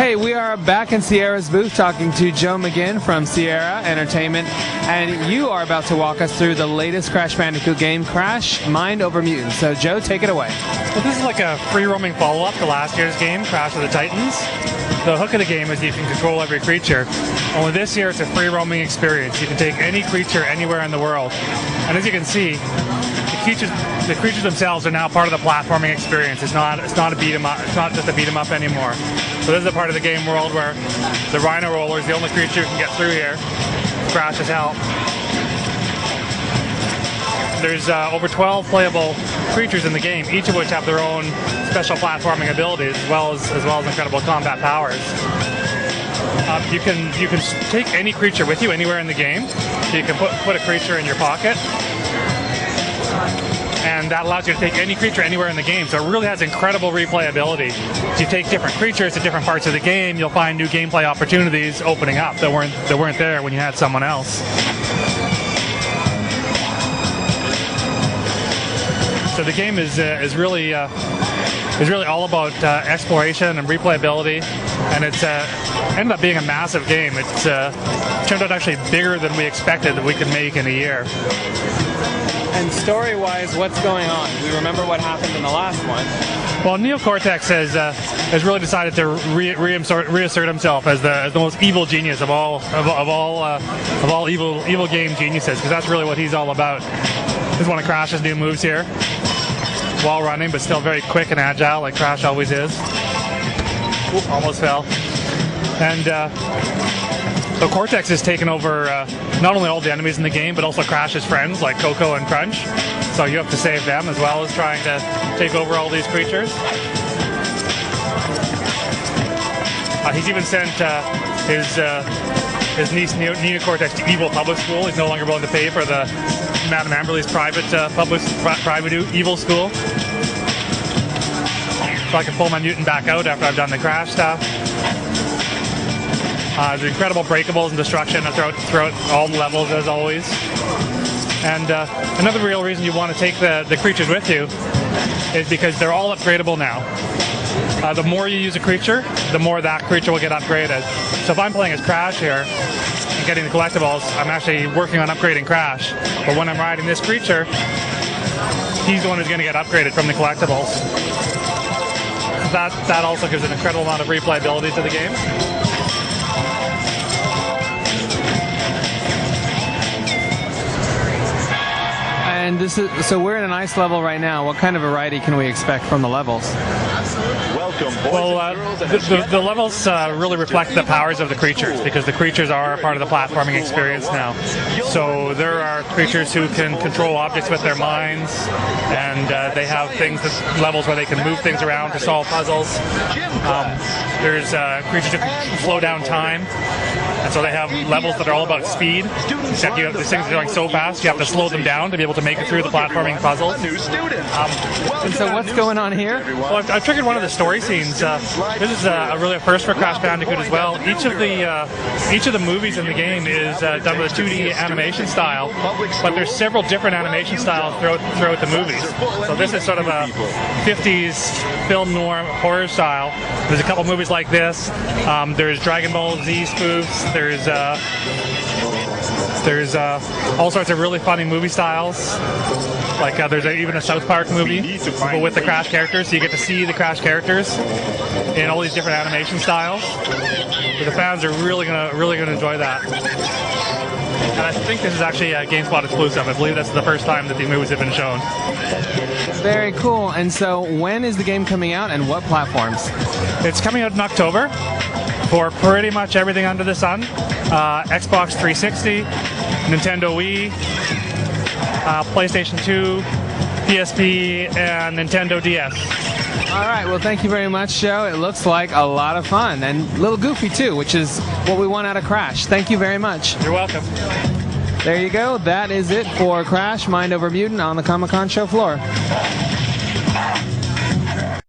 Hey, we are back in Sierra's booth talking to Joe McGinn from Sierra Entertainment, and you are about to walk us through the latest Crash Bandicoot game, Crash Mind Over Mutant. So, Joe, take it away. Well, this is like a free-roaming follow-up to last year's game, Crash of the Titans. The hook of the game is you can control every creature. Only this year, it's a free-roaming experience. You can take any creature anywhere in the world. And as you can see, the creatures themselves are now part of the platforming experience. It's not a beat 'em up. It's not just a beat 'em up anymore. So this is a part of the game world where the Rhino Roller is the only creature who can get through here. Crash's help. There's over 12 playable creatures in the game, each of which have their own special platforming abilities, as well as incredible combat powers. You can take any creature with you anywhere in the game. So you can put a creature in your pocket, and that allows you to take any creature anywhere in the game. So it really has incredible replayability. If you take different creatures at different parts of the game, you'll find new gameplay opportunities opening up that weren't there when you had someone else. So the game is really all about exploration and replayability, and it's ended up being a massive game. It's turned out actually bigger than we expected that we could make in a year. And story-wise, what's going on? We remember what happened in the last one. Well, Neo Cortex has really decided to reassert himself as the most evil genius of all evil game geniuses, because that's really what he's all about. This is one of Crash's new moves here. While running, but still very quick and agile, like Crash always is. Oop, almost fell. And so Cortex has taken over not only all the enemies in the game, but also Crash's friends, like Coco and Crunch. So you have to save them, as well as trying to take over all these creatures. He's even sent his niece Neo Cortex to evil public school. He's no longer willing to pay for the Madame Amberley's private evil school. So I can pull my Mutant back out after I've done the Crash stuff. There's incredible breakables and destruction throughout all the levels, as always. And another real reason you want to take the creatures with you is because they're all upgradable now. The more you use a creature, the more that creature will get upgraded. So if I'm playing as Crash here and getting the collectibles, I'm actually working on upgrading Crash. But when I'm riding this creature, he's the one who's going to get upgraded from the collectibles. That also gives an incredible amount of replayability to the game. And so we're in an ice level right now. What kind of variety can we expect from the levels? Well, the levels really reflect the powers of the creatures, because the creatures are part of the platforming experience now. So there are creatures who can control objects with their minds, and they have levels where they can move things around to solve puzzles. There's creatures who can slow down time, and so they have levels that are all about speed, except these things are going so fast you have to slow them down to be able to make it through the platforming puzzles. And so what's going on here? Well, I've triggered one of the story scenes. This is really a first for Crash Bandicoot as well. Each of the movies in the game is done with a 2D animation style, but there's several different animation styles throughout the movies. So this is sort of a 50s film noir horror style. There's a couple movies like this. There's Dragon Ball Z spoofs. There's all sorts of really funny movie styles. Like there's even a South Park movie with the Crash characters, so you get to see the Crash characters in all these different animation styles. So the fans are really gonna enjoy that. And I think this is actually a GameSpot exclusive. I believe that's the first time that these movies have been shown. Very cool. And so when is the game coming out, and what platforms? It's coming out in October for pretty much everything under the sun. Xbox 360, Nintendo Wii, PlayStation 2, PSP, and Nintendo DS. All right, well, thank you very much, Joe. It looks like a lot of fun, and a little goofy, too, which is what we want out of Crash. Thank you very much. You're welcome. There you go. That is it for Crash Mind Over Mutant on the Comic-Con show floor.